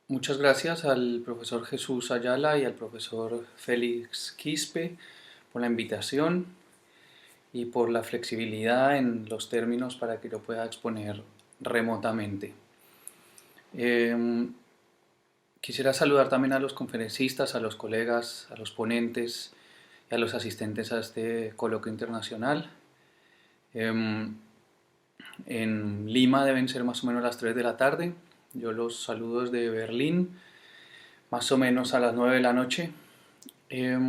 Muchas gracias al profesor Jesús Ayala y al profesor Félix Quispe por la invitación y por la flexibilidad en los términos para que yo pueda exponer remotamente. Eh, Quisiera saludar también a los conferencistas, a los colegas, a los ponentes y a los asistentes a este coloquio internacional. Eh, en Lima deben ser más o menos las 3 de la tarde. Yo los saludo desde Berlín, más o menos a las 9 de la noche. Eh,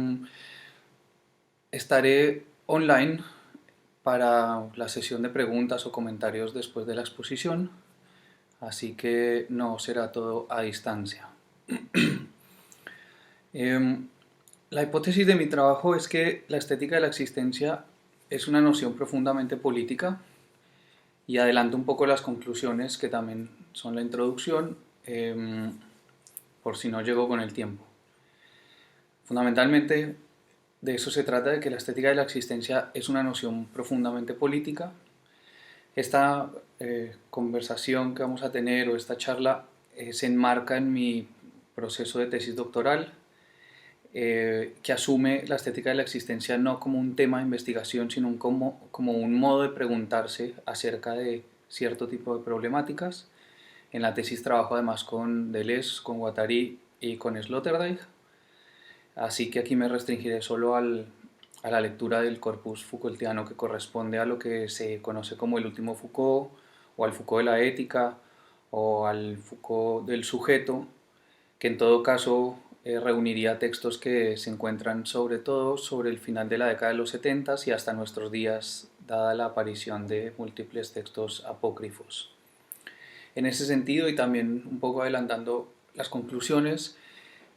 Estaré online para la sesión de preguntas o comentarios después de la exposición, así que no será todo a distancia. Em, la hipótesis de mi trabajo es que la estética de la existencia es una noción profundamente política y adelanto un poco las conclusiones que también son la introducción, por si no llego con el tiempo. Fundamentalmente de eso se trata, de que la estética de la existencia es una noción profundamente política. Esta conversación que vamos a tener o esta charla se enmarca en mi proceso de tesis doctoral, que asume la estética de la existencia no como un tema de investigación, sino como un modo de preguntarse acerca de cierto tipo de problemáticas. En la tesis trabajo además con Deleuze, con Guattari y con Sloterdijk, así que aquí me restringiré solo a la lectura del corpus Foucaultiano, que corresponde a lo que se conoce como el último Foucault, o al Foucault de la ética, o al Foucault del sujeto, que en todo caso reuniría textos que se encuentran sobre todo sobre el final de la década de los 70 y hasta nuestros días, dada la aparición de múltiples textos apócrifos. En ese sentido, y también un poco adelantando las conclusiones,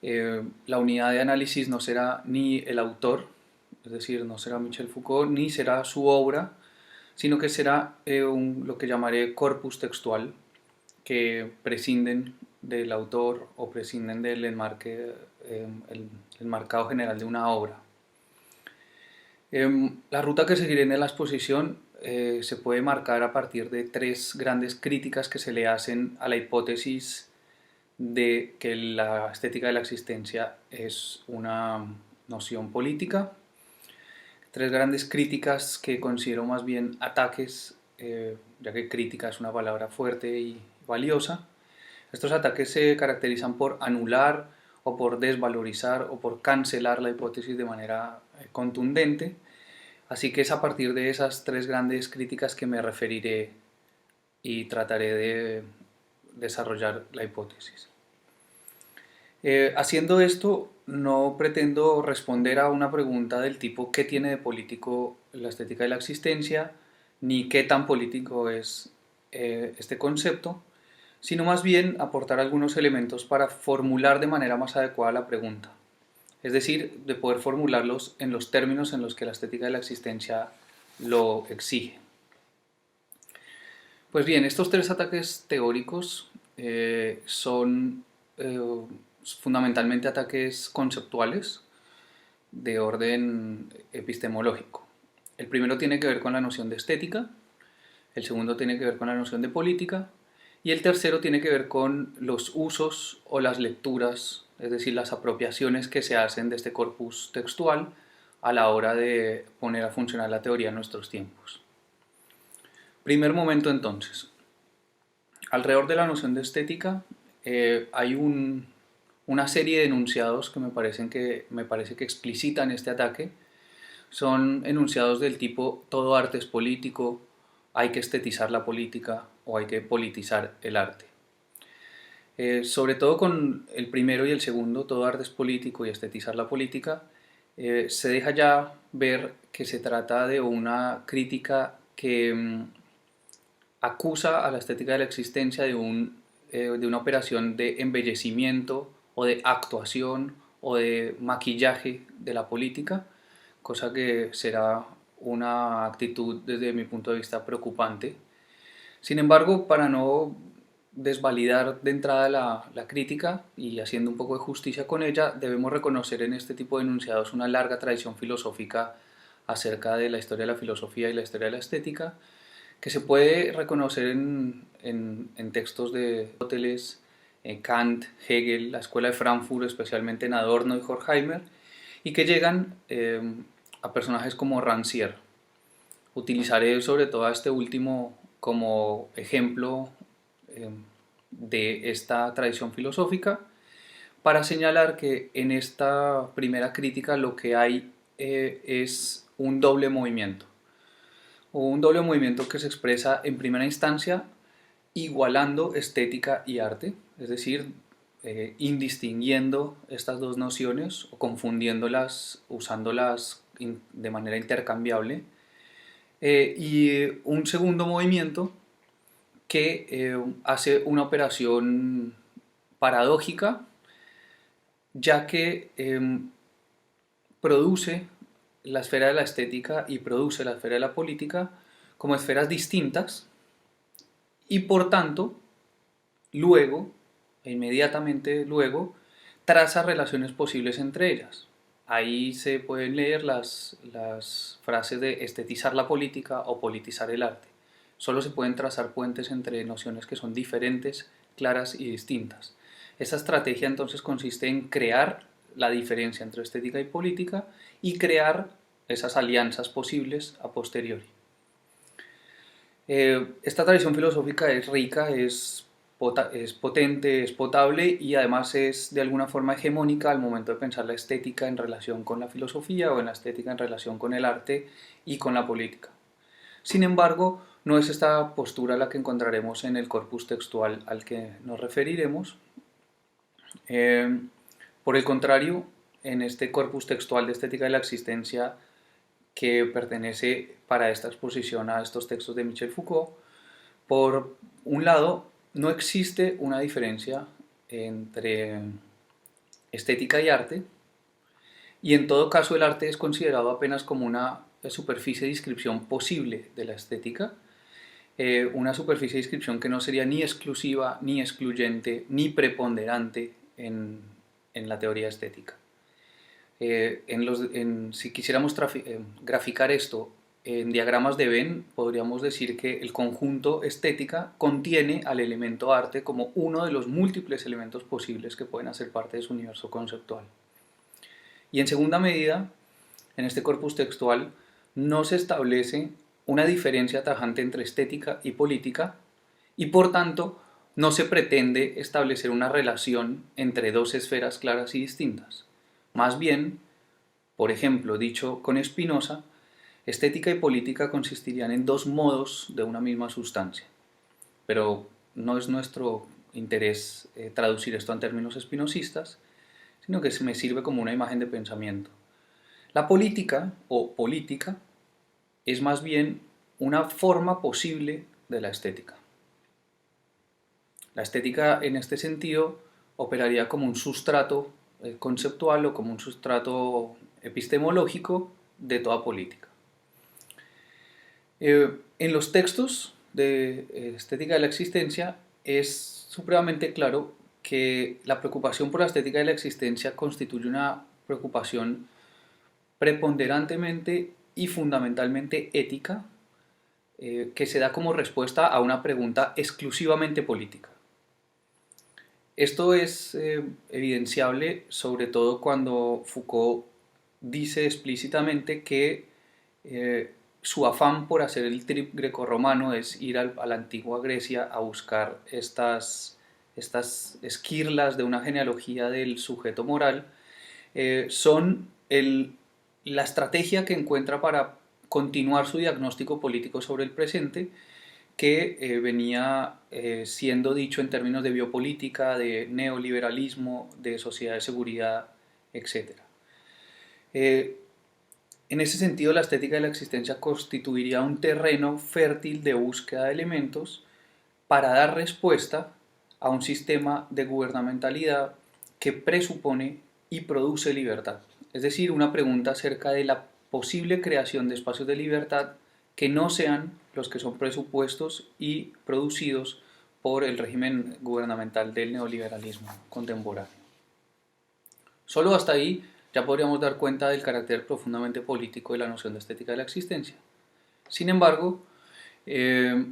la unidad de análisis no será ni el autor, es decir, no será Michel Foucault, ni será su obra, sino que será lo que llamaré corpus textual, que prescinden del autor o prescinden del el enmarcado general de una obra. La ruta que seguiré en la exposición se puede marcar a partir de tres grandes críticas que se le hacen a la hipótesis de que la estética de la existencia es una noción política. Tres grandes críticas que considero más bien ataques, ya que crítica es una palabra fuerte y valiosa. Estos ataques se caracterizan por anular o por desvalorizar o por cancelar la hipótesis de manera contundente. Así que es a partir de esas tres grandes críticas que me referiré y trataré de desarrollar la hipótesis. Haciendo esto, no pretendo responder a una pregunta del tipo ¿qué tiene de político la estética de la existencia? Ni qué tan político es este concepto, sino más bien aportar algunos elementos para formular de manera más adecuada la pregunta. Es decir, de poder formularlos en los términos en los que la estética de la existencia lo exige. Pues bien, estos tres ataques teóricos son fundamentalmente ataques conceptuales de orden epistemológico. El primero tiene que ver con la noción de estética, el segundo tiene que ver con la noción de política y el tercero tiene que ver con los usos o las lecturas, es decir, las apropiaciones que se hacen de este corpus textual a la hora de poner a funcionar la teoría en nuestros tiempos. Primer momento entonces. Alrededor de la noción de estética hay una serie de enunciados que me parece que explicitan este ataque. Son enunciados del tipo todo arte es político, hay que estetizar la política o hay que politizar el arte. Sobre todo con el primero y el segundo, todo arte es político y estetizar la política, se deja ya ver que se trata de una crítica que acusa a la estética de la existencia de una operación de embellecimiento o de actuación o de maquillaje de la política, cosa que será una actitud desde mi punto de vista preocupante. Sin embargo, para no desvalidar de entrada la crítica y haciendo un poco de justicia con ella, debemos reconocer en este tipo de enunciados una larga tradición filosófica acerca de la historia de la filosofía y la historia de la estética, que se puede reconocer en textos de Aristóteles, Kant, Hegel, la escuela de Frankfurt, especialmente en Adorno y Horkheimer, y que llegan a personajes como Rancière. Utilizaré sobre todo a este último como ejemplo de esta tradición filosófica para señalar que en esta primera crítica lo que hay es un doble movimiento, o un doble movimiento que se expresa en primera instancia igualando estética y arte, es decir, indistinguiendo estas dos nociones o confundiéndolas, usándolas de manera intercambiable, y un segundo movimiento que hace una operación paradójica, ya que produce la esfera de la estética y produce la esfera de la política como esferas distintas y por tanto, luego, e inmediatamente luego, traza relaciones posibles entre ellas. Ahí se pueden leer las frases de estetizar la política o politizar el arte. Solo se pueden trazar puentes entre nociones que son diferentes, claras y distintas. Esa estrategia entonces consiste en crear la diferencia entre estética y política y crear esas alianzas posibles a posteriori. Esta tradición filosófica es rica, es potente, es potable y además es de alguna forma hegemónica al momento de pensar la estética en relación con la filosofía o en la estética en relación con el arte y con la política. Sin embargo, no es esta postura la que encontraremos en el corpus textual al que nos referiremos. Por el contrario, en este corpus textual de estética de la existencia que pertenece para esta exposición a estos textos de Michel Foucault, por un lado, no existe una diferencia entre estética y arte, y en todo caso el arte es considerado apenas como una superficie de descripción posible de la estética, una superficie de descripción que no sería ni exclusiva, ni excluyente, ni preponderante en la teoría estética. Si quisiéramos graficar esto en diagramas de Venn, podríamos decir que el conjunto estética contiene al elemento arte como uno de los múltiples elementos posibles que pueden hacer parte de su universo conceptual. Y en segunda medida, en este corpus textual no se establece una diferencia tajante entre estética y política y por tanto no se pretende establecer una relación entre dos esferas claras y distintas. Más bien, por ejemplo, dicho con Spinoza, estética y política consistirían en dos modos de una misma sustancia. Pero no es nuestro interés traducir esto en términos espinosistas, sino que me sirve como una imagen de pensamiento. La política o política es más bien una forma posible de la estética. La estética en este sentido operaría como un sustrato conceptual o como un sustrato epistemológico de toda política. En los textos de estética de la existencia es supremamente claro que la preocupación por la estética de la existencia constituye una preocupación preponderantemente y fundamentalmente ética, que se da como respuesta a una pregunta exclusivamente política. Esto es evidenciable sobre todo cuando Foucault dice explícitamente que su afán por hacer el trip grecorromano es ir a la antigua Grecia a buscar estas esquirlas de una genealogía del sujeto moral, son la estrategia que encuentra para continuar su diagnóstico político sobre el presente, que venía siendo dicho en términos de biopolítica, de neoliberalismo, de sociedad de seguridad, etc. En ese sentido, la estética de la existencia constituiría un terreno fértil de búsqueda de elementos para dar respuesta a un sistema de gubernamentalidad que presupone y produce libertad. Es decir, una pregunta acerca de la posible creación de espacios de libertad que no sean los que son presupuestos y producidos por el régimen gubernamental del neoliberalismo contemporáneo. Solo hasta ahí ya podríamos dar cuenta del carácter profundamente político de la noción de estética de la existencia. Sin embargo, y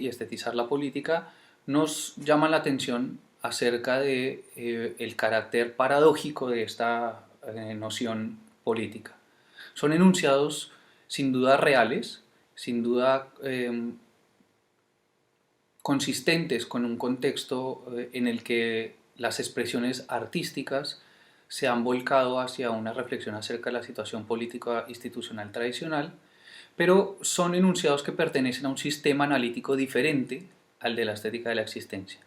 estetizar la política nos llaman la atención acerca de el carácter paradójico de esta noción política. Son enunciados sin duda reales, sin duda consistentes con un contexto en el que las expresiones artísticas se han volcado hacia una reflexión acerca de la situación política institucional tradicional, pero son enunciados que pertenecen a un sistema analítico diferente al de la estética de la existencia.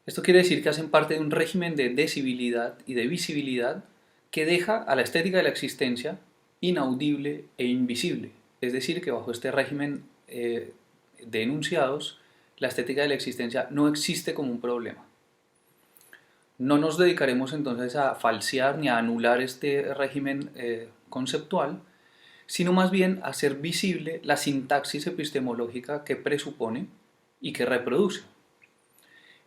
Esto quiere decir que hacen parte de un régimen de decibilidad y de visibilidad que deja a la estética de la existencia inaudible e invisible. Es decir, que bajo este régimen de enunciados, la estética de la existencia no existe como un problema. No nos dedicaremos entonces a falsear ni a anular este régimen conceptual, sino más bien a hacer visible la sintaxis epistemológica que presupone y que reproduce.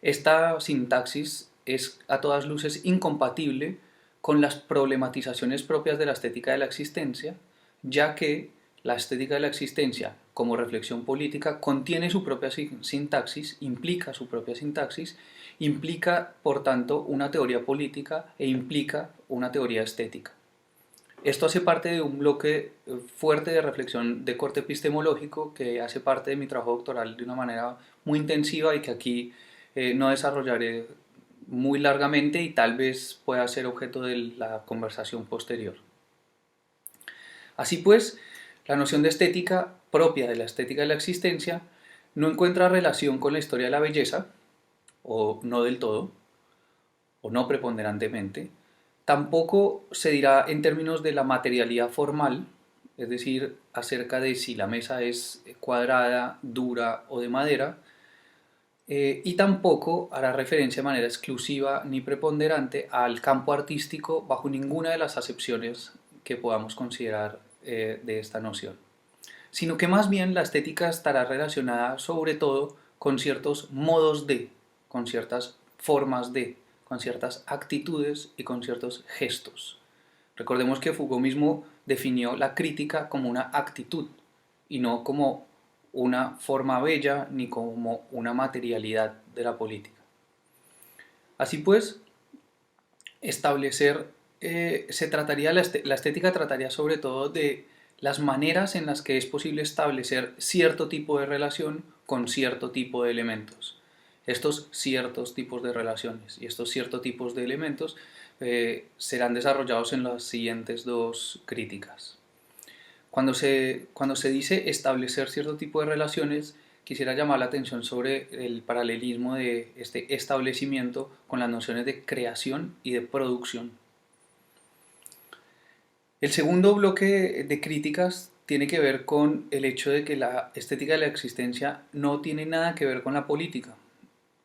Esta sintaxis es a todas luces incompatible con las problematizaciones propias de la estética de la existencia, ya que la estética de la existencia, como reflexión política, contiene su propia sintaxis, implica su propia sintaxis, implica, por tanto, una teoría política e implica una teoría estética. Esto hace parte de un bloque fuerte de reflexión de corte epistemológico que hace parte de mi trabajo doctoral de una manera muy intensiva y que aquí no desarrollaré muy largamente y tal vez pueda ser objeto de la conversación posterior. Así pues, la noción de estética propia de la estética de la existencia no encuentra relación con la historia de la belleza, o no del todo, o no preponderantemente. Tampoco se dirá en términos de la materialidad formal, es decir, acerca de si la mesa es cuadrada, dura o de madera, y tampoco hará referencia de manera exclusiva ni preponderante al campo artístico bajo ninguna de las acepciones que podamos considerar de esta noción, sino que más bien la estética estará relacionada sobre todo con ciertos modos de, con ciertas formas de, con ciertas actitudes y con ciertos gestos. Recordemos que Foucault mismo definió la crítica como una actitud y no como una forma bella ni como una materialidad de la política. Así pues, establecer, la estética trataría sobre todo de las maneras en las que es posible establecer cierto tipo de relación con cierto tipo de elementos. Estos ciertos tipos de relaciones y estos ciertos tipos de elementos serán desarrollados en las siguientes dos críticas. Cuando se dice establecer cierto tipo de relaciones, quisiera llamar la atención sobre el paralelismo de este establecimiento con las nociones de creación y de producción. El segundo bloque de críticas tiene que ver con el hecho de que la estética de la existencia no tiene nada que ver con la política,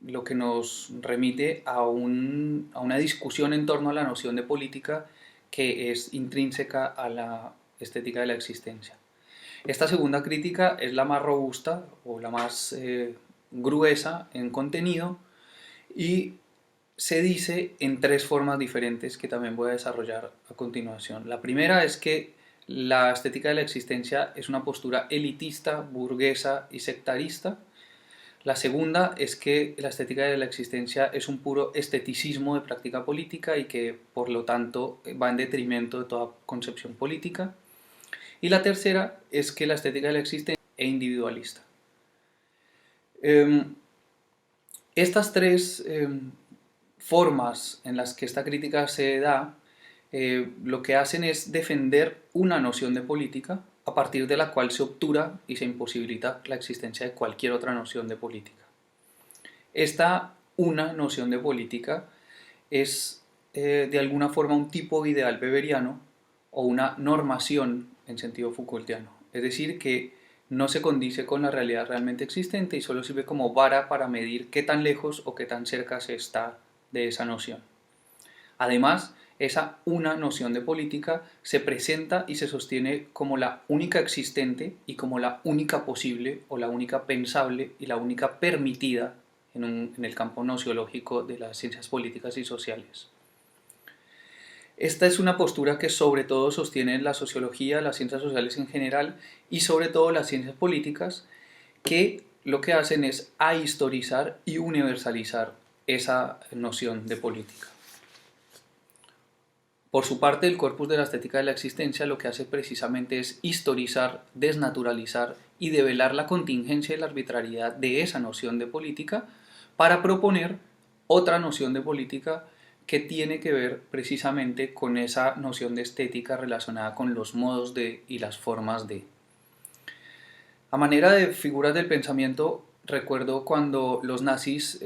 lo que nos remite a una discusión en torno a la noción de política que es intrínseca a la estética de la existencia. Esta segunda crítica es la más robusta o la más gruesa en contenido y se dice en tres formas diferentes que también voy a desarrollar a continuación. La primera es que la estética de la existencia es una postura elitista, burguesa y sectarista. La segunda es que la estética de la existencia es un puro esteticismo de práctica política y que por lo tanto va en detrimento de toda concepción política. Y la tercera es que la estética de la existencia es individualista. Estas tres formas en las que esta crítica se da lo que hacen es defender una noción de política a partir de la cual se obtura y se imposibilita la existencia de cualquier otra noción de política. Esta una noción de política es de alguna forma un tipo ideal weberiano o una normación en sentido Foucaultiano, es decir, que no se condice con la realidad realmente existente y solo sirve como vara para medir qué tan lejos o qué tan cerca se está de esa noción. Además, esa una noción de política se presenta y se sostiene como la única existente y como la única posible o la única pensable y la única permitida en el campo nociológico de las ciencias políticas y sociales. Esta es una postura que sobre todo sostiene la sociología, las ciencias sociales en general y sobre todo las ciencias políticas, que lo que hacen es ahistorizar y universalizar esa noción de política. Por su parte, el corpus de la estética de la existencia lo que hace precisamente es historizar, desnaturalizar y develar la contingencia y la arbitrariedad de esa noción de política para proponer otra noción de política que tiene que ver precisamente con esa noción de estética relacionada con los modos de y las formas de. A manera de figuras del pensamiento, recuerdo cuando los nazis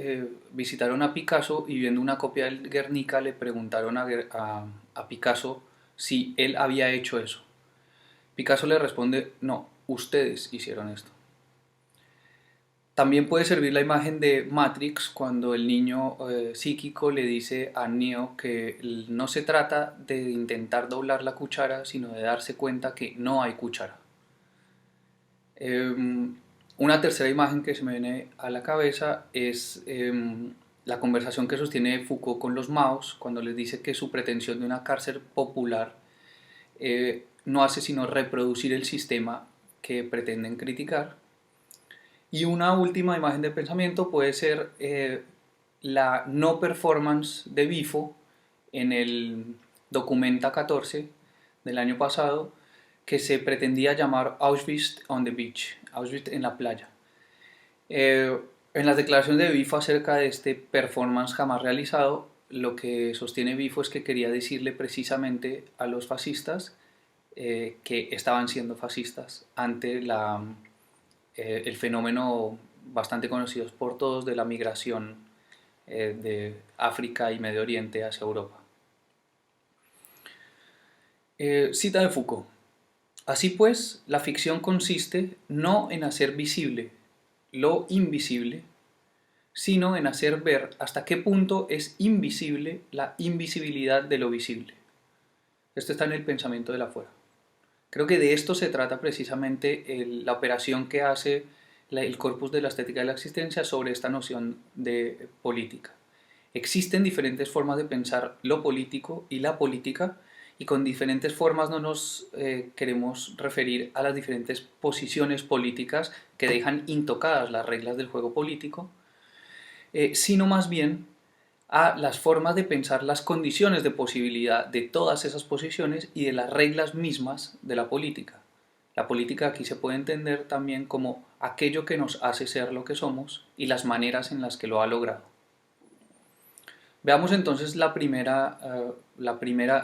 visitaron a Picasso y viendo una copia del Guernica le preguntaron a Picasso si él había hecho eso. Picasso le responde, no, ustedes hicieron esto. También puede servir la imagen de Matrix cuando el niño psíquico le dice a Neo que no se trata de intentar doblar la cuchara, sino de darse cuenta que no hay cuchara. Una tercera imagen que se me viene a la cabeza es la conversación que sostiene Foucault con los Maos cuando les dice que su pretensión de una cárcel popular no hace sino reproducir el sistema que pretenden criticar. Y una última imagen de pensamiento puede ser la no performance de Bifo en el Documenta 14 del año pasado, que se pretendía llamar Auschwitz on the Beach, Auschwitz en la playa. En las declaraciones de Bifo acerca de este performance jamás realizado, lo que sostiene Bifo es que quería decirle precisamente a los fascistas que estaban siendo fascistas ante el fenómeno bastante conocido por todos de la migración de África y Medio Oriente hacia Europa. Cita de Foucault. Así pues, la ficción consiste no en hacer visible lo invisible, sino en hacer ver hasta qué punto es invisible la invisibilidad de lo visible. Esto está en el pensamiento de la fuera. Creo que de esto se trata precisamente la operación que hace el corpus de la estética de la existencia sobre esta noción de política. Existen diferentes formas de pensar lo político y la política, y con diferentes formas no nos queremos referir a las diferentes posiciones políticas que dejan intocadas las reglas del juego político, sino más bien a las formas de pensar las condiciones de posibilidad de todas esas posiciones y de las reglas mismas de la política. La política aquí se puede entender también como aquello que nos hace ser lo que somos y las maneras en las que lo ha logrado. Veamos entonces la primera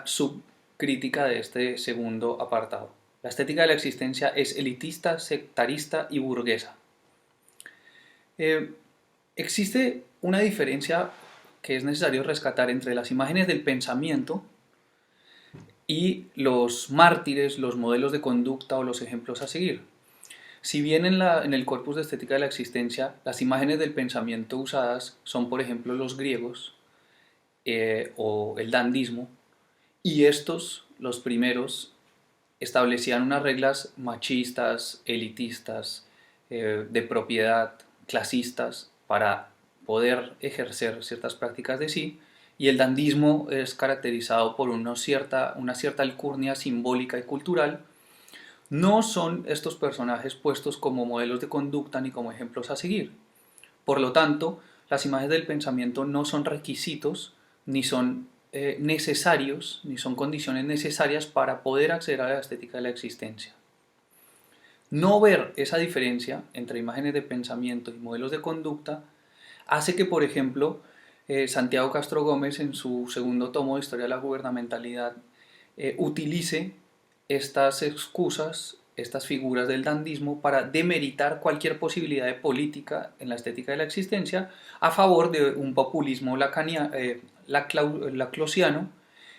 subcrítica de este segundo apartado. La estética de la existencia es elitista, sectarista y burguesa. Existe una diferencia que es necesario rescatar entre las imágenes del pensamiento y los mártires, los modelos de conducta o los ejemplos a seguir. Si bien en el corpus de estética de la existencia las imágenes del pensamiento usadas son, por ejemplo, los griegos o el dandismo, y estos, los primeros, establecían unas reglas machistas, elitistas, de propiedad, clasistas, para poder ejercer ciertas prácticas de sí, y el dandismo es caracterizado por una cierta alcurnia simbólica y cultural. No son estos personajes puestos como modelos de conducta ni como ejemplos a seguir. Por lo tanto, las imágenes del pensamiento no son requisitos, ni son necesarios, ni son condiciones necesarias para poder acceder a la estética de la existencia. No ver esa diferencia entre imágenes de pensamiento y modelos de conducta hace que, por ejemplo, Santiago Castro Gómez en su segundo tomo de Historia de la Gubernamentalidad utilice estas excusas, estas figuras del dandismo para demeritar cualquier posibilidad de política en la estética de la existencia a favor de un populismo laclausiano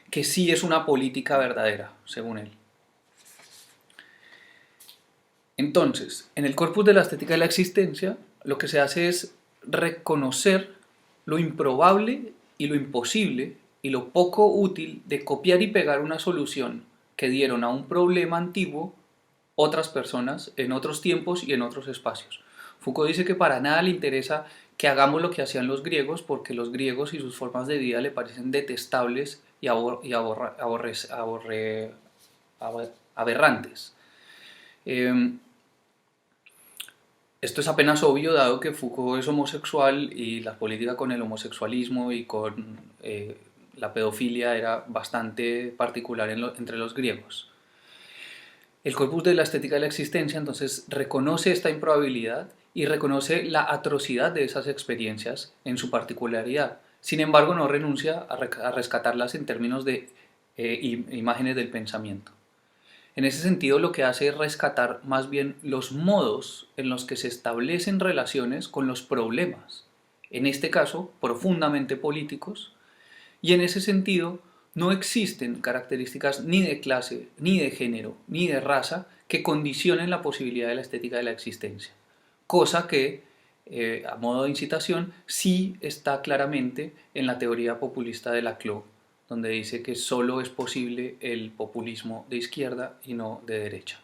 que sí es una política verdadera, según él. Entonces, en el corpus de la estética de la existencia, lo que se hace es reconocer lo improbable y lo imposible y lo poco útil de copiar y pegar una solución que dieron a un problema antiguo otras personas en otros tiempos y en otros espacios. Foucault dice que para nada le interesa que hagamos lo que hacían los griegos porque los griegos y sus formas de vida le parecen detestables y aberrantes. Esto es apenas obvio dado que Foucault es homosexual y la política con el homosexualismo y con la pedofilia era bastante particular entre los griegos. El corpus de la estética de la existencia entonces reconoce esta improbabilidad y reconoce la atrocidad de esas experiencias en su particularidad. Sin embargo, no renuncia a rescatarlas en términos de imágenes del pensamiento. En ese sentido, lo que hace es rescatar más bien los modos en los que se establecen relaciones con los problemas, en este caso profundamente políticos, y en ese sentido no existen características ni de clase, ni de género, ni de raza que condicionen la posibilidad de la estética de la existencia, cosa que, a modo de incitación, sí está claramente en la teoría populista de Laclau, donde dice que solo es posible el populismo de izquierda y no de derecha.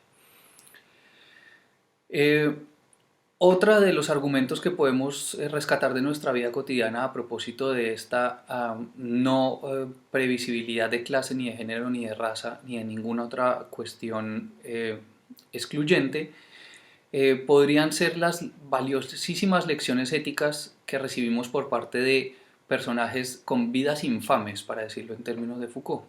Otra de los argumentos que podemos rescatar de nuestra vida cotidiana a propósito de esta no previsibilidad de clase, ni de género, ni de raza, ni de ninguna otra cuestión excluyente, podrían ser las valiosísimas lecciones éticas que recibimos por parte de personajes con vidas infames, para decirlo en términos de Foucault.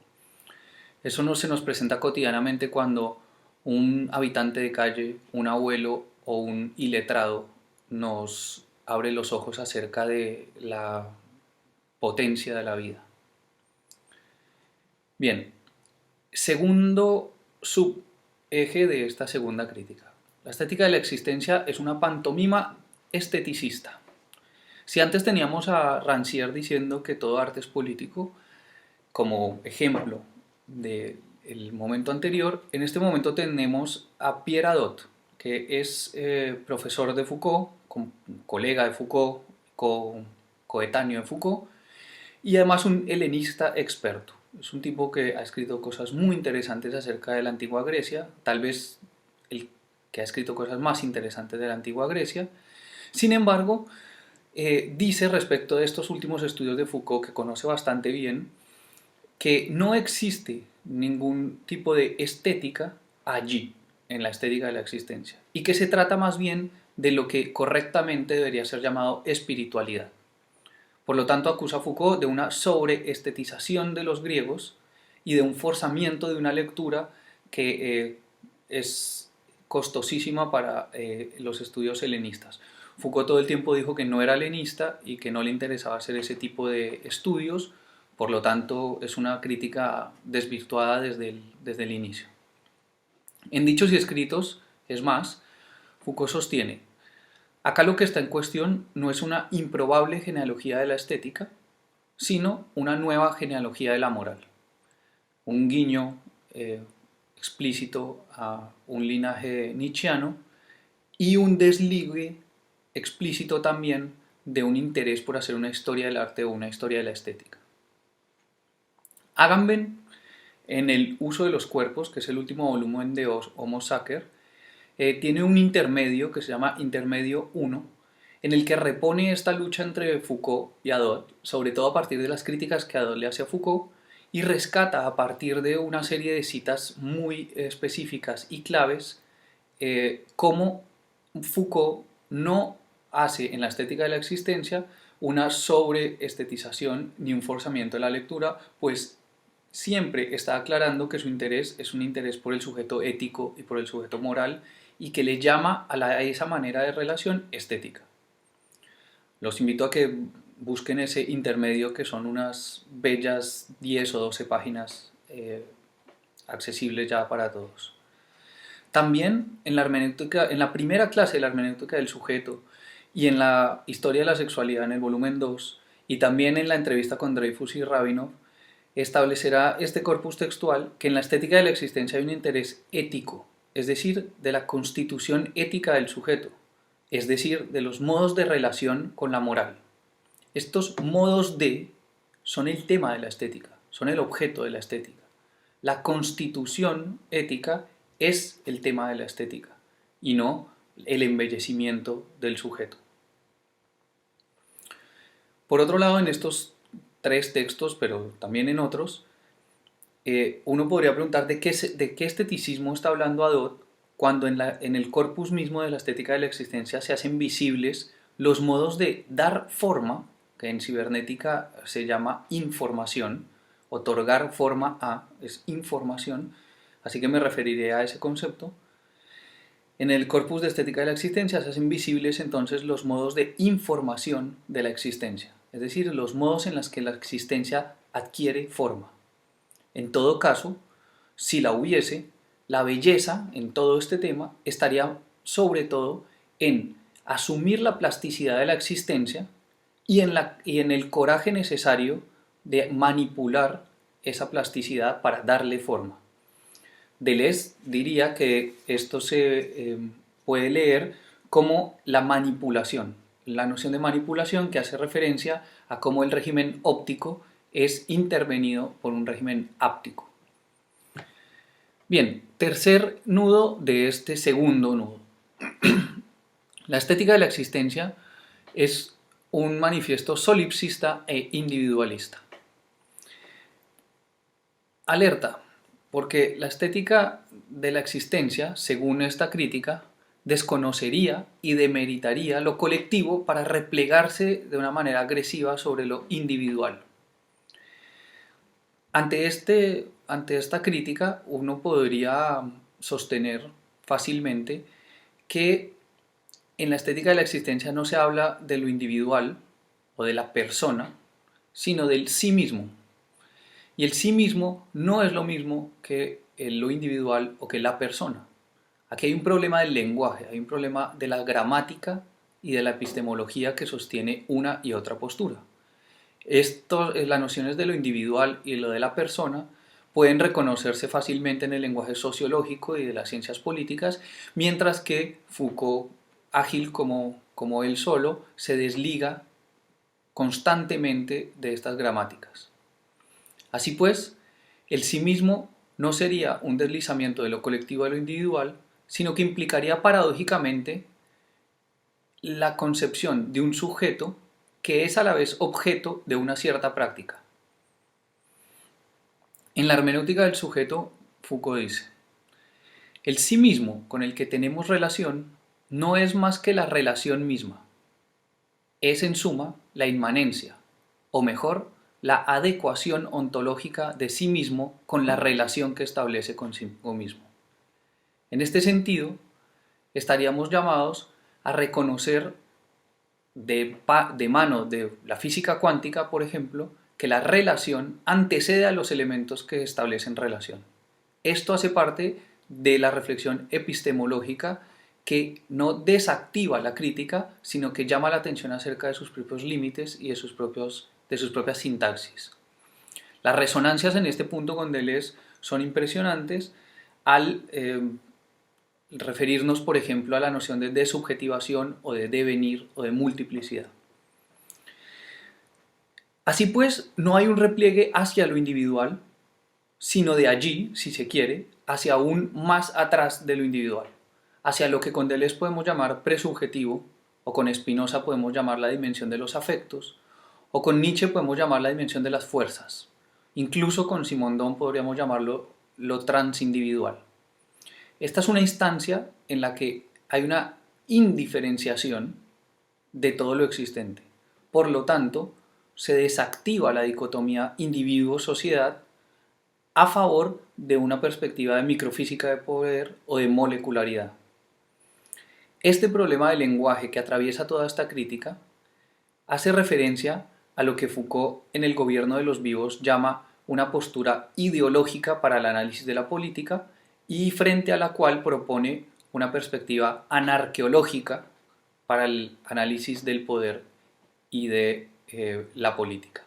Eso no se nos presenta cotidianamente cuando un habitante de calle, un abuelo o un iletrado nos abre los ojos acerca de la potencia de la vida. Bien, segundo subeje de esta segunda crítica. La estética de la existencia es una pantomima esteticista. Si antes teníamos a Rancière diciendo que todo arte es político, como ejemplo del momento anterior, en este momento tenemos a Pierre Hadot, que es profesor de Foucault, colega de Foucault, coetáneo de Foucault, y además un helenista experto. Es un tipo que ha escrito cosas muy interesantes acerca de la antigua Grecia, tal vez el que ha escrito cosas más interesantes de la antigua Grecia. Sin embargo, dice respecto de estos últimos estudios de Foucault, que conoce bastante bien, que no existe ningún tipo de estética allí, en la estética de la existencia, y que se trata más bien de lo que correctamente debería ser llamado espiritualidad. Por lo tanto, acusa a Foucault de una sobreestetización de los griegos y de un forzamiento de una lectura que es costosísima para los estudios helenistas. Foucault todo el tiempo dijo que no era helenista y que no le interesaba hacer ese tipo de estudios, por lo tanto es una crítica desvirtuada desde el inicio. En Dichos y Escritos, es más, Foucault sostiene: acá lo que está en cuestión no es una improbable genealogía de la estética, sino una nueva genealogía de la moral. Un guiño explícito a un linaje nietzscheano y un desligue explícito también de un interés por hacer una historia del arte o una historia de la estética. Agamben, en El uso de los cuerpos, que es el último volumen de Homo Sacer, tiene un intermedio que se llama Intermedio 1, en el que repone esta lucha entre Foucault y Hadot, sobre todo a partir de las críticas que Hadot le hace a Foucault, y rescata a partir de una serie de citas muy específicas y claves cómo Foucault no hace en la estética de la existencia una sobreestetización ni un forzamiento de la lectura, pues siempre está aclarando que su interés es un interés por el sujeto ético y por el sujeto moral, y que le llama a esa manera de relación estética. Los invito a que busquen ese intermedio, que son unas bellas 10 o 12 páginas accesibles ya para todos. También en la primera clase de la hermenéutica del sujeto y en la historia de la sexualidad en el volumen 2, y también en la entrevista con Dreyfus y Rabinov, establecerá este corpus textual que en la estética de la existencia hay un interés ético, es decir, de la constitución ética del sujeto, es decir, de los modos de relación con la moral. Estos modos de son el tema de la estética, son el objeto de la estética. La constitución ética es el tema de la estética y no el embellecimiento del sujeto. Por otro lado, en estos 3 textos, pero también en otros, uno podría preguntar de qué esteticismo está hablando Hadot cuando en el corpus mismo de la estética de la existencia se hacen visibles los modos de dar forma, que en cibernética se llama información, otorgar forma a es información, así que me referiré a ese concepto. En el corpus de estética de la existencia se hacen visibles entonces los modos de información de la existencia, es decir, los modos en los que la existencia adquiere forma. En todo caso, si la hubiese, la belleza en todo este tema estaría sobre todo en asumir la plasticidad de la existencia y en el coraje necesario de manipular esa plasticidad para darle forma. Deleuze diría que esto se puede leer como la manipulación, la noción de manipulación que hace referencia a cómo el régimen óptico es intervenido por un régimen áptico. Bien, tercer nudo de este segundo nudo. La estética de la existencia es un manifiesto solipsista e individualista. Alerta, porque la estética de la existencia, según esta crítica, desconocería y demeritaría lo colectivo para replegarse de una manera agresiva sobre lo individual. Ante esta crítica, uno podría sostener fácilmente que en la estética de la existencia no se habla de lo individual o de la persona, sino del sí mismo. Y el sí mismo no es lo mismo que lo individual o que la persona. Aquí hay un problema del lenguaje, hay un problema de la gramática y de la epistemología que sostiene una y otra postura. Las nociones de lo individual y lo de la persona pueden reconocerse fácilmente en el lenguaje sociológico y de las ciencias políticas, mientras que Foucault, ágil como él solo, se desliga constantemente de estas gramáticas. Así pues, el sí mismo no sería un deslizamiento de lo colectivo a lo individual, sino que implicaría paradójicamente la concepción de un sujeto que es a la vez objeto de una cierta práctica. En la hermenéutica del sujeto, Foucault dice: el sí mismo con el que tenemos relación no es más que la relación misma. Es en suma la inmanencia, o mejor, la adecuación ontológica de sí mismo con la relación que establece consigo mismo. En este sentido, estaríamos llamados a reconocer de mano de la física cuántica, por ejemplo, que la relación antecede a los elementos que establecen relación. Esto hace parte de la reflexión epistemológica que no desactiva la crítica, sino que llama la atención acerca de sus propios límites y de sus propias sintaxis. Las resonancias en este punto con Deleuze son impresionantes al referirnos, por ejemplo, a la noción de desubjetivación o de devenir o de multiplicidad. Así pues, no hay un repliegue hacia lo individual, sino de allí, si se quiere, hacia aún más atrás de lo individual, hacia lo que con Deleuze podemos llamar presubjetivo, o con Spinoza podemos llamar la dimensión de los afectos, o con Nietzsche podemos llamar la dimensión de las fuerzas. Incluso con Simondon podríamos llamarlo lo transindividual. Esta es una instancia en la que hay una indiferenciación de todo lo existente. Por lo tanto, se desactiva la dicotomía individuo-sociedad a favor de una perspectiva de microfísica de poder o de molecularidad. Este problema del lenguaje que atraviesa toda esta crítica hace referencia a lo que Foucault en El gobierno de los vivos llama una postura ideológica para el análisis de la política y frente a la cual propone una perspectiva anarqueológica para el análisis del poder y de la política.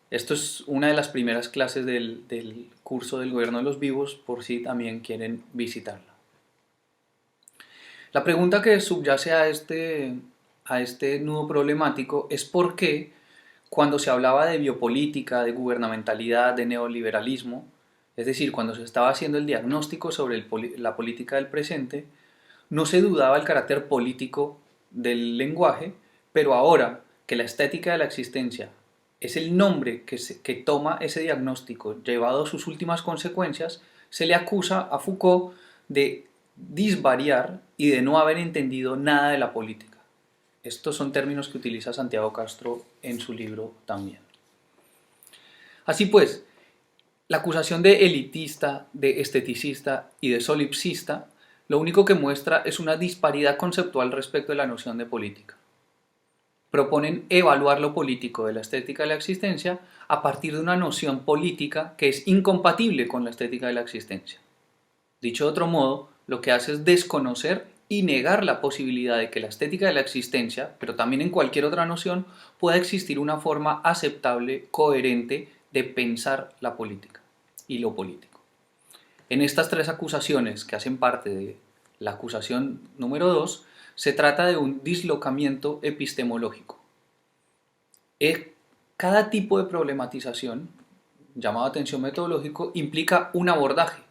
Esto es una de las primeras clases del curso del gobierno de los vivos, por si también quieren visitarla. La pregunta que subyace a este nudo problemático es por qué, cuando se hablaba de biopolítica, de gubernamentalidad, de neoliberalismo, es decir, cuando se estaba haciendo el diagnóstico sobre la política del presente, no se dudaba el carácter político del lenguaje, pero ahora que la estética de la existencia es el nombre que toma ese diagnóstico llevado a sus últimas consecuencias, se le acusa a Foucault de disvariar y de no haber entendido nada de la política. Estos son términos que utiliza Santiago Castro en su libro también. Así pues, la acusación de elitista, de esteticista y de solipsista lo único que muestra es una disparidad conceptual respecto de la noción de política. Proponen evaluar lo político de la estética de la existencia a partir de una noción política que es incompatible con la estética de la existencia. Dicho de otro modo, lo que hace es desconocer y negar la posibilidad de que la estética de la existencia, pero también en cualquier otra noción, pueda existir una forma aceptable, coherente de pensar la política y lo político. En estas tres acusaciones que hacen parte de la acusación número 2, se trata de un dislocamiento epistemológico. Cada tipo de problematización, llamado atención metodológico, implica un abordaje.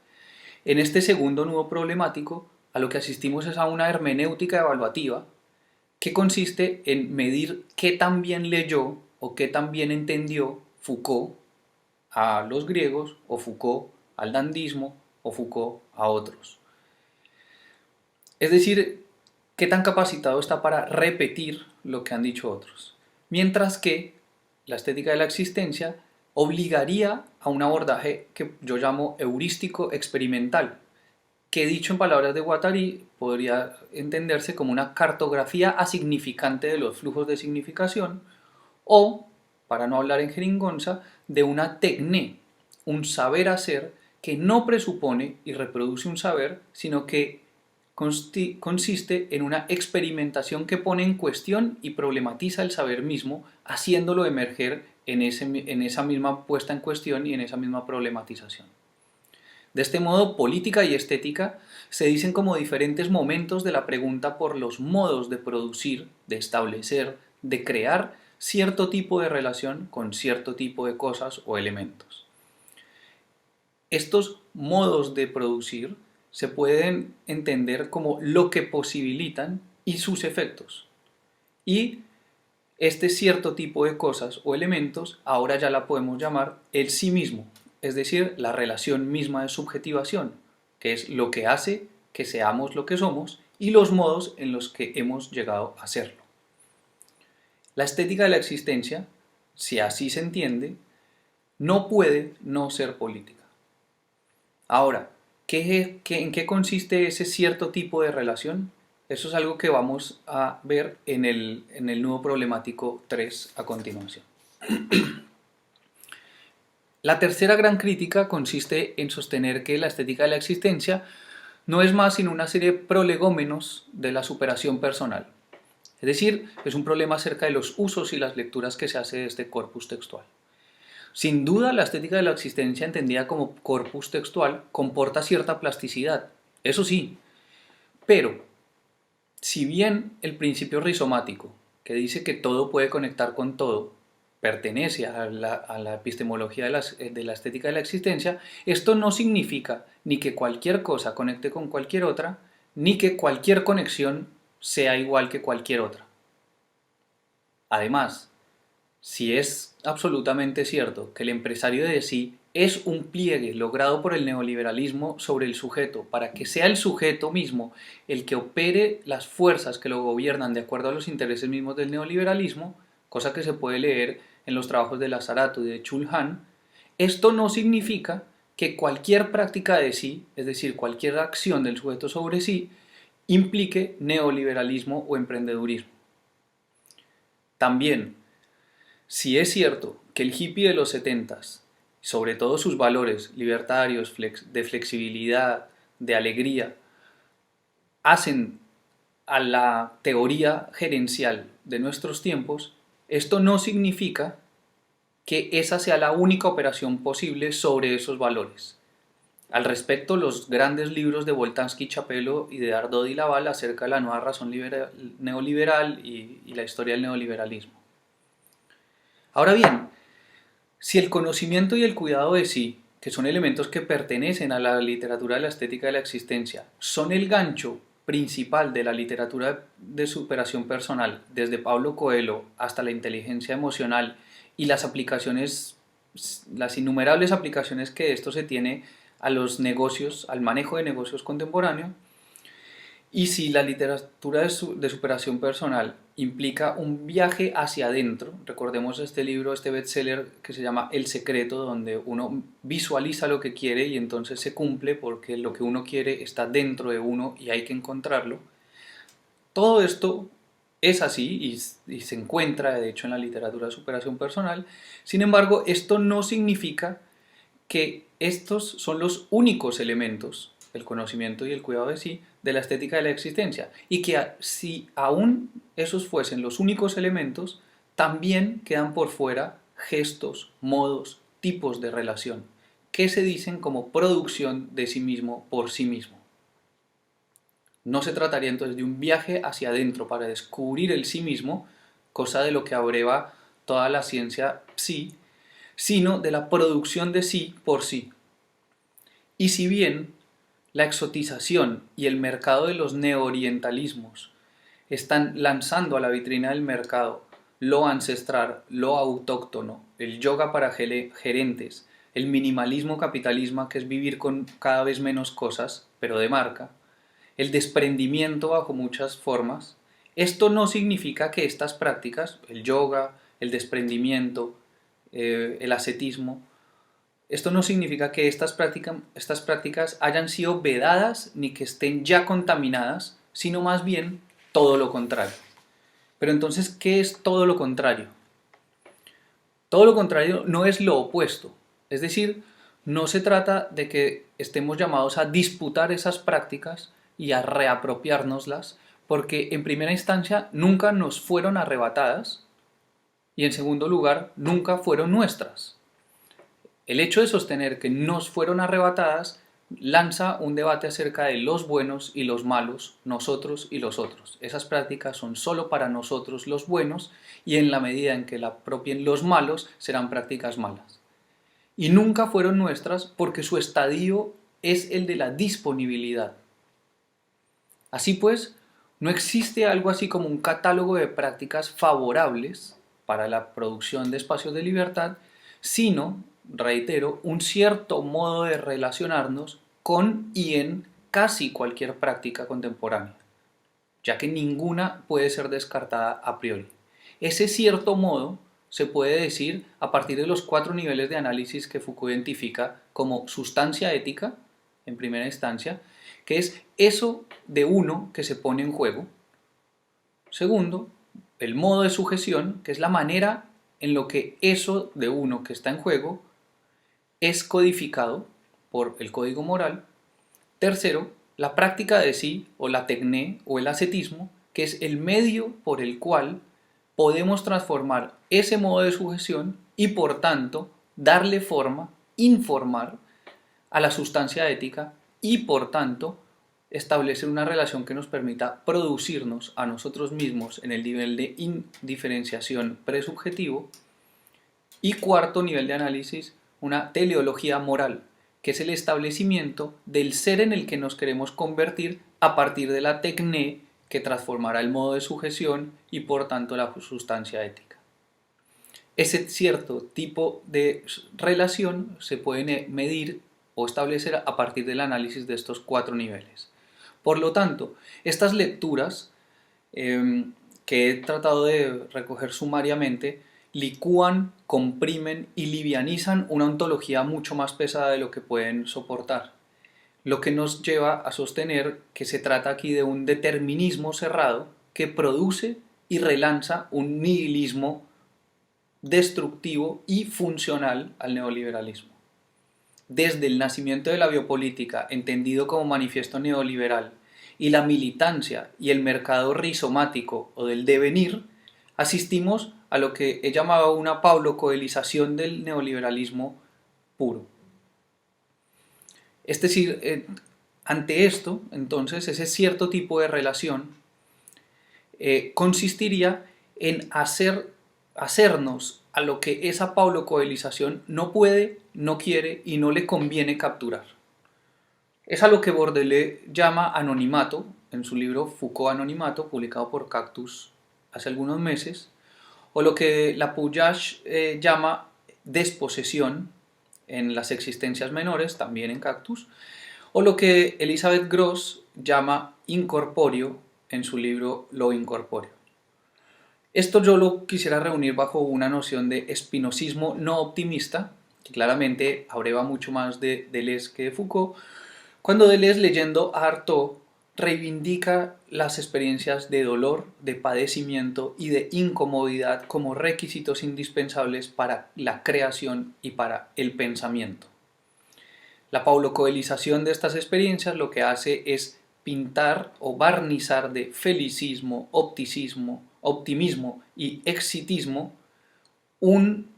En este segundo nudo problemático, a lo que asistimos es a una hermenéutica evaluativa que consiste en medir qué tan bien leyó o qué tan bien entendió Foucault a los griegos, o Foucault al dandismo, o Foucault a otros. Es decir, qué tan capacitado está para repetir lo que han dicho otros. Mientras que la estética de la existencia obligaría a un abordaje que yo llamo heurístico experimental, que dicho en palabras de Guattari podría entenderse como una cartografía asignificante de los flujos de significación o, para no hablar en jeringonza, de una tecné, un saber hacer que no presupone y reproduce un saber, sino que consiste en una experimentación que pone en cuestión y problematiza el saber mismo, haciéndolo emerger en esa misma puesta en cuestión y en esa misma problematización. De este modo, política y estética se dicen como diferentes momentos de la pregunta por los modos de producir, de establecer, de crear cierto tipo de relación con cierto tipo de cosas o elementos. Estos modos de producir se pueden entender como lo que posibilitan y sus efectos. Y este cierto tipo de cosas o elementos ahora ya la podemos llamar el sí mismo, es decir, la relación misma de subjetivación, que es lo que hace que seamos lo que somos y los modos en los que hemos llegado a serlo. La estética de la existencia, si así se entiende, no puede no ser política. Ahora, ¿en qué consiste ese cierto tipo de relación? Eso es algo que vamos a ver en el nudo problemático 3 a continuación. La tercera gran crítica consiste en sostener que la estética de la existencia no es más sino una serie de prolegómenos de la superación personal. Es decir, es un problema acerca de los usos y las lecturas que se hace de este corpus textual. Sin duda, la estética de la existencia entendida como corpus textual comporta cierta plasticidad, eso sí, pero si bien el principio rizomático, que dice que todo puede conectar con todo, pertenece a la epistemología de la estética de la existencia, esto no significa ni que cualquier cosa conecte con cualquier otra, ni que cualquier conexión sea igual que cualquier otra. Además, si es absolutamente cierto que el empresario de sí es un pliegue logrado por el neoliberalismo sobre el sujeto para que sea el sujeto mismo el que opere las fuerzas que lo gobiernan de acuerdo a los intereses mismos del neoliberalismo, cosa que se puede leer en los trabajos de Lazarato y de Chul Han, esto no significa que cualquier práctica de sí, es decir, cualquier acción del sujeto sobre sí, implique neoliberalismo o emprendedurismo. También, si es cierto que el hippie de los 70s, sobre todo sus valores libertarios, de flexibilidad, de alegría, hacen a la teoría gerencial de nuestros tiempos, esto no significa que esa sea la única operación posible sobre esos valores. Al respecto, los grandes libros de Boltanski, Chapelo y de Dardot y Laval acerca de la nueva razón neoliberal y la historia del neoliberalismo. Ahora bien, si el conocimiento y el cuidado de sí, que son elementos que pertenecen a la literatura de la estética de la existencia, son el gancho principal de la literatura de superación personal, desde Paulo Coelho hasta la inteligencia emocional y las aplicaciones, las innumerables aplicaciones que esto se tiene a los negocios, al manejo de negocios contemporáneos, Y si la literatura de superación personal implica un viaje hacia adentro, recordemos este libro, este bestseller que se llama El Secreto, donde uno visualiza lo que quiere y entonces se cumple porque lo que uno quiere está dentro de uno y hay que encontrarlo. Todo esto es así y se encuentra de hecho en la literatura de superación personal. Sin embargo, esto no significa que estos son los únicos elementos, el conocimiento y el cuidado de sí, de la estética de la existencia. Y que si aún esos fuesen los únicos elementos, también quedan por fuera gestos, modos, tipos de relación, que se dicen como producción de sí mismo por sí mismo. No se trataría entonces de un viaje hacia adentro para descubrir el sí mismo, cosa de lo que abreva toda la ciencia psi, sino de la producción de sí por sí. Y si bien la exotización y el mercado de los neoorientalismos están lanzando a la vitrina del mercado lo ancestral, lo autóctono, el yoga para gerentes, el minimalismo capitalismo, que es vivir con cada vez menos cosas, pero de marca, el desprendimiento bajo muchas formas, esto no significa que estas prácticas, el yoga, el desprendimiento, el ascetismo, esto no significa que estas prácticas hayan sido vedadas ni que estén ya contaminadas, sino más bien todo lo contrario. Pero entonces, ¿qué es todo lo contrario? Todo lo contrario no es lo opuesto. Es decir, no se trata de que estemos llamados a disputar esas prácticas y a reapropiárnoslas, porque en primera instancia nunca nos fueron arrebatadas y en segundo lugar nunca fueron nuestras. El hecho de sostener que nos fueron arrebatadas lanza un debate acerca de los buenos y los malos, nosotros y los otros. Esas prácticas son solo para nosotros los buenos y en la medida en que la apropien los malos serán prácticas malas. Y nunca fueron nuestras porque su estadio es el de la disponibilidad. Así pues, no existe algo así como un catálogo de prácticas favorables para la producción de espacios de libertad, sino, reitero, un cierto modo de relacionarnos con y en casi cualquier práctica contemporánea, ya que ninguna puede ser descartada a priori. Ese cierto modo se puede decir a partir de los 4 niveles de análisis que Foucault identifica como sustancia ética, en primera instancia, que es eso de uno que se pone en juego. Segundo, el modo de sujeción, que es la manera en lo que eso de uno que está en juego es codificado por el código moral. Tercero, la práctica de sí, o la tecné, o el ascetismo, que es el medio por el cual podemos transformar ese modo de sujeción y por tanto darle forma, informar a la sustancia ética y por tanto establecer una relación que nos permita producirnos a nosotros mismos en el nivel de indiferenciación presubjetivo. Y cuarto nivel de análisis, una teleología moral, que es el establecimiento del ser en el que nos queremos convertir a partir de la tecné que transformará el modo de sujeción y por tanto la sustancia ética. Ese cierto tipo de relación se puede medir o establecer a partir del análisis de estos 4 niveles. Por lo tanto, estas lecturas que he tratado de recoger sumariamente licúan, comprimen y livianizan una ontología mucho más pesada de lo que pueden soportar, lo que nos lleva a sostener que se trata aquí de un determinismo cerrado que produce y relanza un nihilismo destructivo y funcional al neoliberalismo. Desde el nacimiento de la biopolítica, entendido como manifiesto neoliberal, y la militancia y el mercado rizomático o del devenir, asistimos a lo que he llamado una paulocoelización del neoliberalismo puro. Es decir, ante esto, entonces, ese cierto tipo de relación consistiría en hacernos a lo que esa paulocoelización no puede, no quiere y no le conviene capturar. Es a lo que Bourdieu llama anonimato, en su libro Foucault Anonimato, publicado por Cactus hace algunos meses, o lo que Lapouage llama desposesión en las existencias menores, también en Cactus, o lo que Elizabeth Gross llama incorpóreo en su libro Lo incorpóreo. Esto yo lo quisiera reunir bajo una noción de espinosismo no optimista, que claramente abreva mucho más de Deleuze que de Foucault, cuando Deleuze, leyendo a Artaud, reivindica las experiencias de dolor, de padecimiento y de incomodidad como requisitos indispensables para la creación y para el pensamiento. La paulocoelización de estas experiencias lo que hace es pintar o barnizar de felicismo, optimismo y exitismo un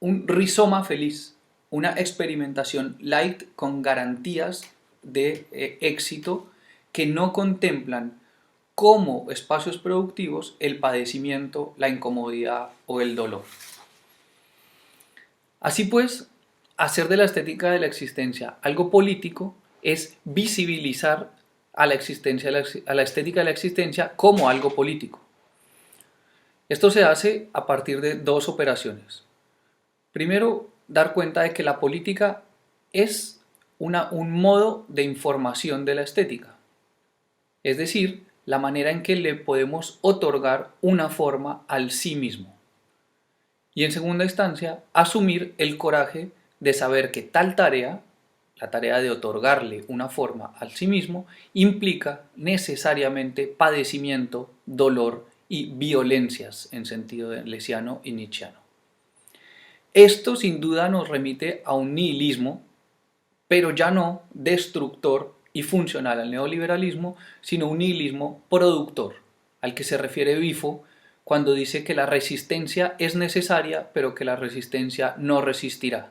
rizoma feliz, una experimentación light con garantías de éxito que no contemplan como espacios productivos el padecimiento, la incomodidad o el dolor. Así pues, hacer de la estética de la existencia algo político es visibilizar a la estética de la existencia como algo político. Esto se hace a partir de dos operaciones. Primero, dar cuenta de que la política es un modo de información de la estética, es decir, la manera en que le podemos otorgar una forma al sí mismo. Y en segunda instancia, asumir el coraje de saber que tal tarea, la tarea de otorgarle una forma al sí mismo, implica necesariamente padecimiento, dolor y violencias en sentido deleuziano y nietzscheano. Esto sin duda nos remite a un nihilismo, pero ya no destructor y funcional al neoliberalismo, sino un nihilismo productor, al que se refiere Bifo cuando dice que la resistencia es necesaria, pero que la resistencia no resistirá,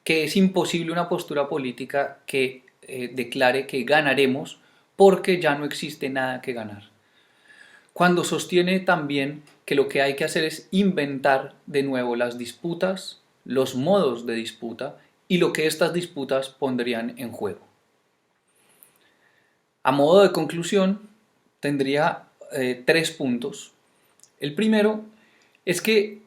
que es imposible una postura política que declare que ganaremos porque ya no existe nada que ganar. Cuando sostiene también que lo que hay que hacer es inventar de nuevo las disputas, los modos de disputa y lo que estas disputas pondrían en juego. A modo de conclusión, tendría 3 puntos. El primero es que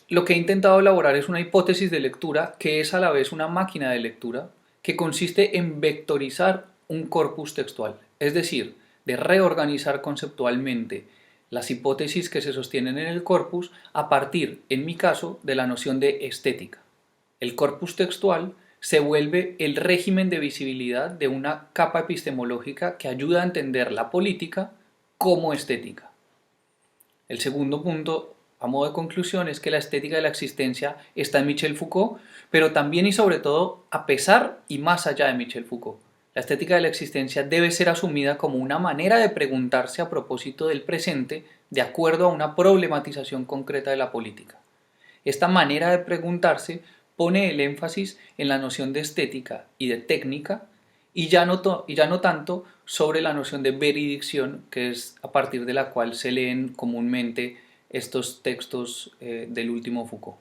lo que he intentado elaborar es una hipótesis de lectura que es a la vez una máquina de lectura que consiste en vectorizar un corpus textual, es decir, de reorganizar conceptualmente las hipótesis que se sostienen en el corpus a partir, en mi caso, de la noción de estética. El corpus textual se vuelve el régimen de visibilidad de una capa epistemológica que ayuda a entender la política como estética. El segundo punto, a modo de conclusión, es que la estética de la existencia está en Michel Foucault, pero también y sobre todo a pesar y más allá de Michel Foucault. La estética de la existencia debe ser asumida como una manera de preguntarse a propósito del presente de acuerdo a una problematización concreta de la política. Esta manera de preguntarse pone el énfasis en la noción de estética y de técnica y ya no tanto sobre la noción de veridicción, que es a partir de la cual se leen comúnmente estos textos del último Foucault.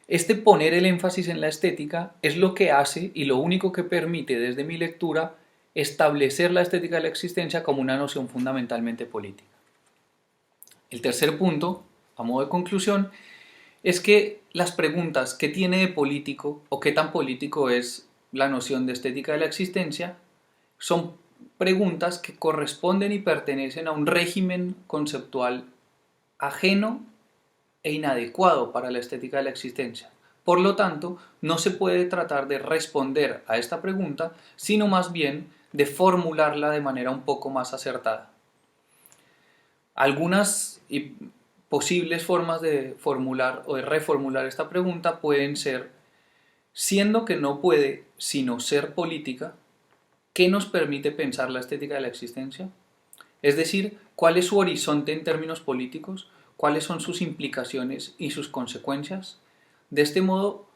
Este poner el énfasis en la estética es lo que hace y lo único que permite desde mi lectura establecer la estética de la existencia como una noción fundamentalmente política. El tercer punto, a modo de conclusión, es que las preguntas ¿qué tiene de político o qué tan político es la noción de estética de la existencia? Son preguntas que corresponden y pertenecen a un régimen conceptual ajeno e inadecuado para la estética de la existencia. Por lo tanto, no se puede tratar de responder a esta pregunta, sino más bien de formularla de manera un poco más acertada. Algunas posibles formas de formular o de reformular esta pregunta pueden ser, siendo que no puede sino ser política, ¿qué nos permite pensar la estética de la existencia? Es decir, ¿cuál es su horizonte en términos políticos? ¿Cuáles son sus implicaciones y sus consecuencias? De este modo,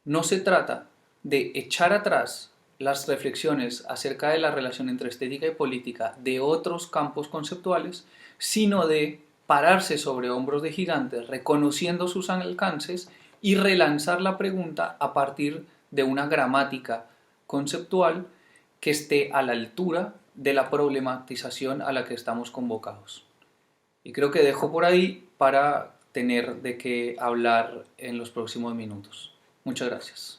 no se trata de echar atrás las reflexiones acerca de la relación entre estética y política de otros campos conceptuales, sino de pararse sobre hombros de gigantes, reconociendo sus alcances y relanzar la pregunta a partir de una gramática conceptual que esté a la altura de la problematización a la que estamos convocados. Y creo que dejo por ahí para tener de qué hablar en los próximos minutos. Muchas gracias.